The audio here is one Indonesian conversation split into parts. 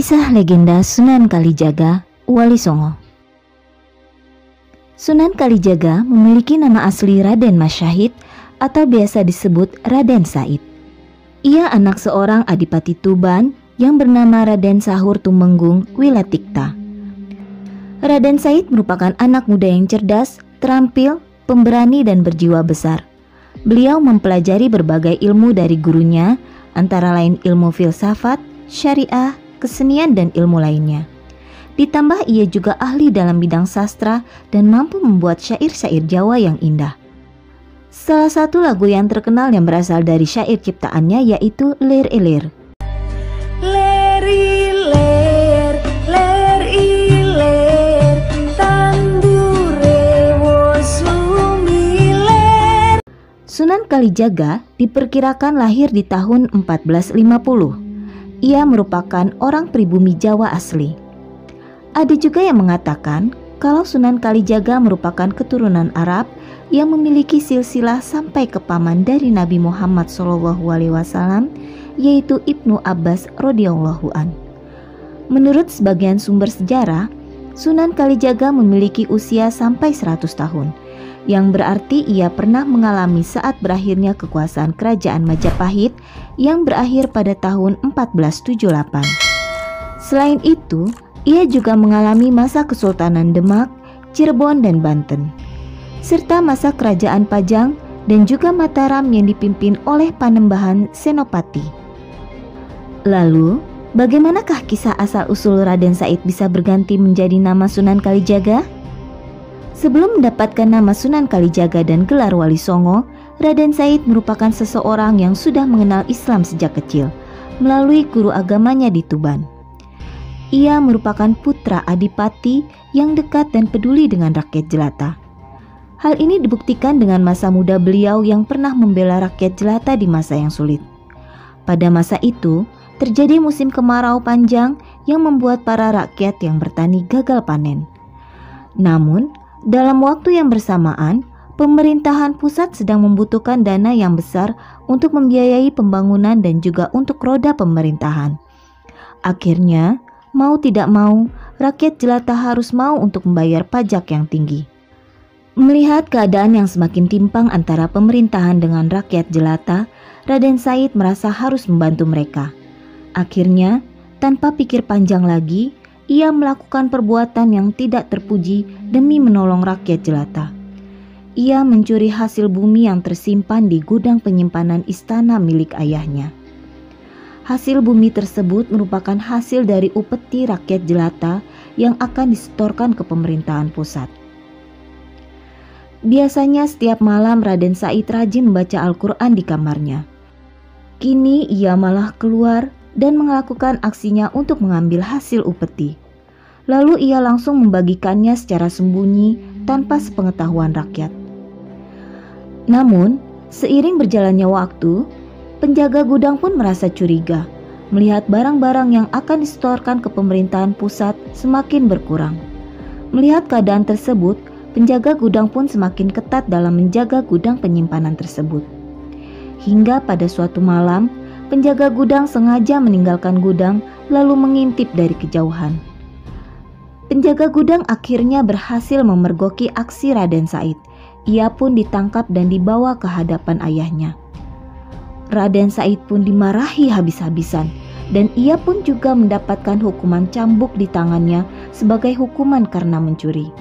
Kisah legenda Sunan Kalijaga, Wali Songo. Sunan Kalijaga memiliki nama asli Raden Mas Syahid atau biasa disebut Raden Said. Ia anak seorang adipati Tuban yang bernama Raden Sahur Tumenggung Wilatikta. Raden Said merupakan anak muda yang cerdas, terampil, pemberani dan berjiwa besar. Beliau mempelajari berbagai ilmu dari gurunya, antara lain ilmu filsafat, syariah, kesenian dan ilmu lainnya. Ditambah ia juga ahli dalam bidang sastra dan mampu membuat syair-syair Jawa yang indah. Salah satu lagu yang terkenal yang berasal dari syair ciptaannya yaitu Lir Ilir. Ler iler, ler iler, tandure wos lumiler. Sunan Kalijaga diperkirakan lahir di tahun 1450. Ia merupakan orang pribumi Jawa asli. Ada juga yang mengatakan kalau Sunan Kalijaga merupakan keturunan Arab yang memiliki silsilah sampai ke paman dari Nabi Muhammad SAW, yaitu Ibnu Abbas radhiyallahu an. Menurut sebagian sumber sejarah, Sunan Kalijaga memiliki usia sampai 100 tahun, yang berarti ia pernah mengalami saat berakhirnya kekuasaan kerajaan Majapahit yang berakhir pada tahun 1478. Selain itu, ia juga mengalami masa Kesultanan Demak, Cirebon dan Banten, serta masa Kerajaan Pajang dan juga Mataram yang dipimpin oleh Panembahan Senopati. Lalu, bagaimanakah kisah asal-usul Raden Said bisa berganti menjadi nama Sunan Kalijaga? Sebelum mendapatkan nama Sunan Kalijaga dan gelar Wali Songo, Raden Said merupakan seseorang yang sudah mengenal Islam sejak kecil melalui guru agamanya di Tuban. Ia merupakan putra adipati yang dekat dan peduli dengan rakyat jelata. Hal ini dibuktikan dengan masa muda beliau yang pernah membela rakyat jelata di masa yang sulit. Pada masa itu, terjadi musim kemarau panjang yang membuat para rakyat yang bertani gagal panen. Namun, dalam waktu yang bersamaan, pemerintahan pusat sedang membutuhkan dana yang besar untuk membiayai pembangunan dan juga untuk roda pemerintahan. Akhirnya, mau tidak mau, rakyat jelata harus mau untuk membayar pajak yang tinggi. Melihat keadaan yang semakin timpang antara pemerintahan dengan rakyat jelata, Raden Said merasa harus membantu mereka. Akhirnya, tanpa pikir panjang lagi, ia melakukan perbuatan yang tidak terpuji demi menolong rakyat jelata. Ia mencuri hasil bumi yang tersimpan di gudang penyimpanan istana milik ayahnya. Hasil bumi tersebut merupakan hasil dari upeti rakyat jelata yang akan disetorkan ke pemerintahan pusat. Biasanya setiap malam Raden Said rajin membaca Al-Quran di kamarnya. Kini ia malah keluar dan melakukan aksinya untuk mengambil hasil upeti. Lalu ia langsung membagikannya secara sembunyi tanpa sepengetahuan rakyat. Namun, seiring berjalannya waktu, penjaga gudang pun merasa curiga melihat barang-barang yang akan disetorkan ke pemerintahan pusat semakin berkurang. Melihat keadaan tersebut, penjaga gudang pun semakin ketat dalam menjaga gudang penyimpanan tersebut. Hingga pada suatu malam, penjaga gudang sengaja meninggalkan gudang lalu mengintip dari kejauhan. Penjaga gudang akhirnya berhasil memergoki aksi Raden Said. Ia pun ditangkap dan dibawa ke hadapan ayahnya. Raden Said pun dimarahi habis-habisan dan ia pun juga mendapatkan hukuman cambuk di tangannya sebagai hukuman karena mencuri.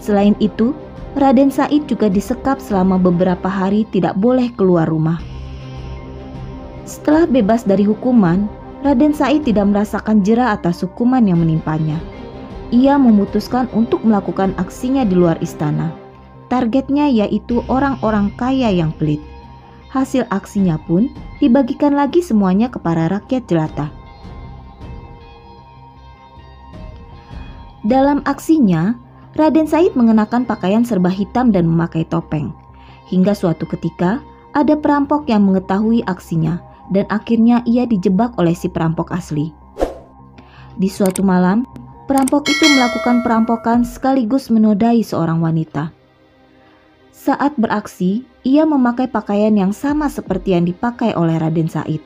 Selain itu, Raden Said juga disekap selama beberapa hari tidak boleh keluar rumah. Setelah bebas dari hukuman, Raden Said tidak merasakan jera atas hukuman yang menimpanya. Ia memutuskan untuk melakukan aksinya di luar istana. Targetnya yaitu orang-orang kaya yang pelit. Hasil aksinya pun dibagikan lagi semuanya kepada rakyat jelata. Dalam aksinya, Raden Said mengenakan pakaian serba hitam dan memakai topeng. Hingga suatu ketika, ada perampok yang mengetahui aksinya dan akhirnya ia dijebak oleh si perampok asli. Di suatu malam, perampok itu melakukan perampokan sekaligus menodai seorang wanita. Saat beraksi, ia memakai pakaian yang sama seperti yang dipakai oleh Raden Said.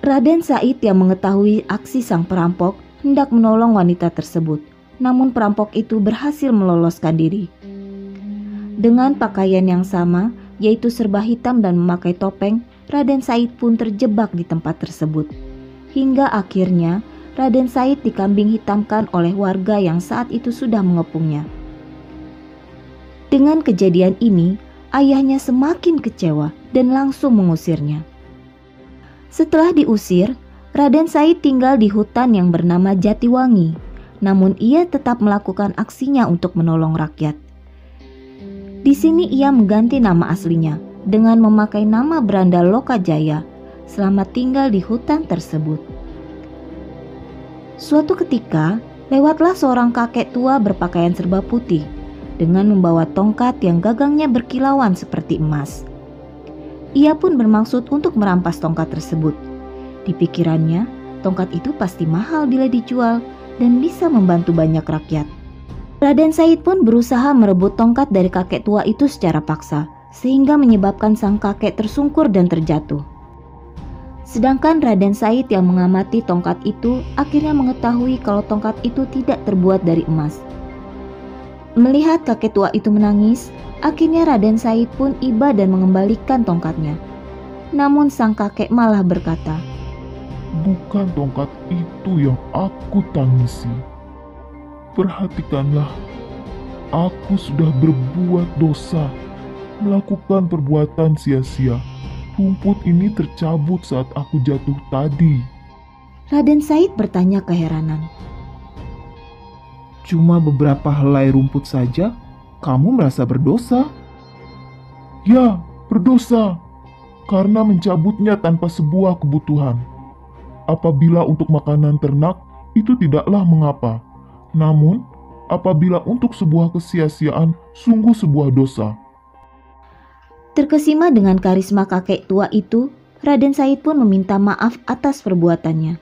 Raden Said yang mengetahui aksi sang perampok hendak menolong wanita tersebut, namun perampok itu berhasil meloloskan diri. Dengan pakaian yang sama, yaitu serba hitam dan memakai topeng, Raden Said pun terjebak di tempat tersebut. Hingga akhirnya Raden Said dikambing hitamkan oleh warga yang saat itu sudah mengepungnya. Dengan kejadian ini, ayahnya semakin kecewa dan langsung mengusirnya. Setelah diusir, Raden Said tinggal di hutan yang bernama Jatiwangi, namun ia tetap melakukan aksinya untuk menolong rakyat. Di sini ia mengganti nama aslinya dengan memakai nama Branda Lokajaya selama tinggal di hutan tersebut. Suatu ketika, lewatlah seorang kakek tua berpakaian serba putih dengan membawa tongkat yang gagangnya berkilauan seperti emas. Ia pun bermaksud untuk merampas tongkat tersebut. Di pikirannya, tongkat itu pasti mahal bila dijual dan bisa membantu banyak rakyat. Raden Said pun berusaha merebut tongkat dari kakek tua itu secara paksa, sehingga menyebabkan sang kakek tersungkur dan terjatuh. Sedangkan Raden Said yang mengamati tongkat itu akhirnya mengetahui kalau tongkat itu tidak terbuat dari emas. Melihat kakek tua itu menangis, akhirnya Raden Said pun iba dan mengembalikan tongkatnya. Namun sang kakek malah berkata, "Bukan tongkat itu yang aku tangisi. Perhatikanlah, aku sudah berbuat dosa, melakukan perbuatan sia-sia. Rumput ini tercabut saat aku jatuh tadi." Raden Said bertanya keheranan, "Cuma beberapa helai rumput saja, kamu merasa berdosa?" "Ya, berdosa, karena mencabutnya tanpa sebuah kebutuhan. Apabila untuk makanan ternak, itu tidaklah mengapa. Namun, apabila untuk sebuah kesia-siaan, sungguh sebuah dosa." Terkesima dengan karisma kakek tua itu, Raden Said pun meminta maaf atas perbuatannya.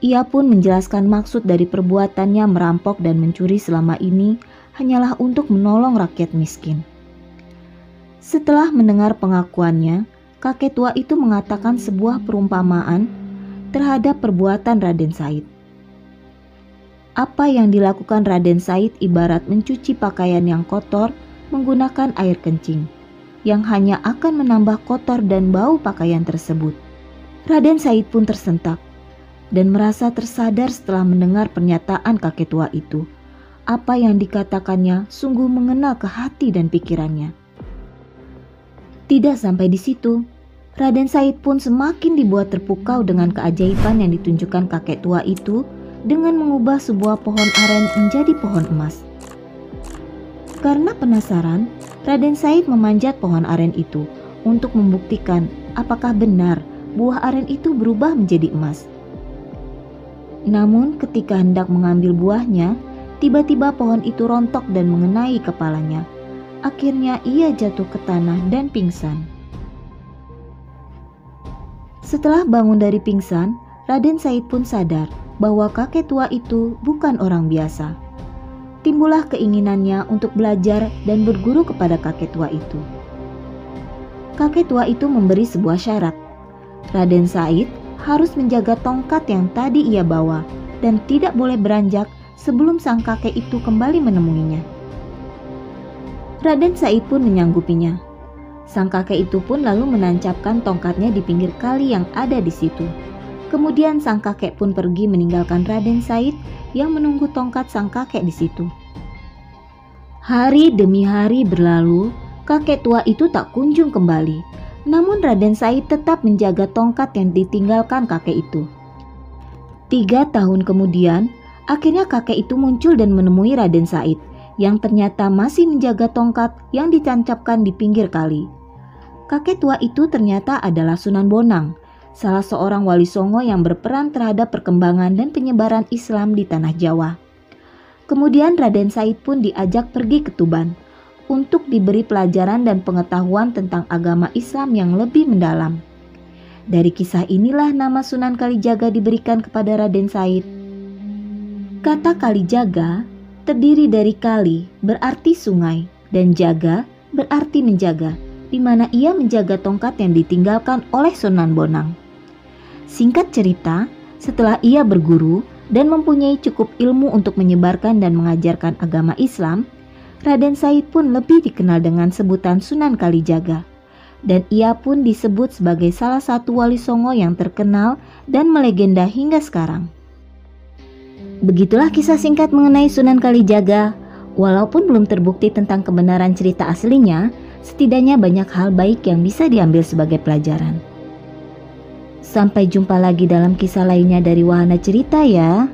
Ia pun menjelaskan maksud dari perbuatannya merampok dan mencuri selama ini hanyalah untuk menolong rakyat miskin. Setelah mendengar pengakuannya, kakek tua itu mengatakan sebuah perumpamaan terhadap perbuatan Raden Said. Apa yang dilakukan Raden Said ibarat mencuci pakaian yang kotor menggunakan air kencing, yang hanya akan menambah kotor dan bau pakaian tersebut. Raden Said pun tersentak dan merasa tersadar setelah mendengar pernyataan kakek tua itu. Apa yang dikatakannya sungguh mengena ke hati dan pikirannya. Tidak sampai di situ, Raden Said pun semakin dibuat terpukau dengan keajaiban yang ditunjukkan kakek tua itu dengan mengubah sebuah pohon aren menjadi pohon emas. Karena penasaran, Raden Said memanjat pohon aren itu untuk membuktikan apakah benar buah aren itu berubah menjadi emas. Namun ketika hendak mengambil buahnya, tiba-tiba pohon itu rontok dan mengenai kepalanya. Akhirnya ia jatuh ke tanah dan pingsan. Setelah bangun dari pingsan, Raden Said pun sadar bahwa kakek tua itu bukan orang biasa. Timbullah keinginannya untuk belajar dan berguru kepada kakek tua itu. Kakek tua itu memberi sebuah syarat. Raden Said harus menjaga tongkat yang tadi ia bawa dan tidak boleh beranjak sebelum sang kakek itu kembali menemuinya. Raden Said pun menyanggupinya. Sang kakek itu pun lalu menancapkan tongkatnya di pinggir kali yang ada di situ. Kemudian sang kakek pun pergi meninggalkan Raden Said yang menunggu tongkat sang kakek di situ. Hari demi hari berlalu, kakek tua itu tak kunjung kembali. Namun Raden Said tetap menjaga tongkat yang ditinggalkan kakek itu. 3 tahun kemudian, akhirnya kakek itu muncul dan menemui Raden Said yang ternyata masih menjaga tongkat yang ditancapkan di pinggir kali. Kakek tua itu ternyata adalah Sunan Bonang, salah seorang wali songo yang berperan terhadap perkembangan dan penyebaran Islam di tanah Jawa. Kemudian Raden Said pun diajak pergi ke Tuban untuk diberi pelajaran dan pengetahuan tentang agama Islam yang lebih mendalam. Dari kisah inilah nama Sunan Kalijaga diberikan kepada Raden Said. Kata Kalijaga terdiri dari kali berarti sungai dan jaga berarti menjaga, di mana ia menjaga tongkat yang ditinggalkan oleh Sunan Bonang. Singkat cerita, setelah ia berguru dan mempunyai cukup ilmu untuk menyebarkan dan mengajarkan agama Islam, Raden Said pun lebih dikenal dengan sebutan Sunan Kalijaga. Dan ia pun disebut sebagai salah satu wali Songo yang terkenal dan melegenda hingga sekarang. Begitulah kisah singkat mengenai Sunan Kalijaga. Walaupun belum terbukti tentang kebenaran cerita aslinya, setidaknya banyak hal baik yang bisa diambil sebagai pelajaran. Sampai jumpa lagi dalam kisah lainnya dari Wahana Cerita ya.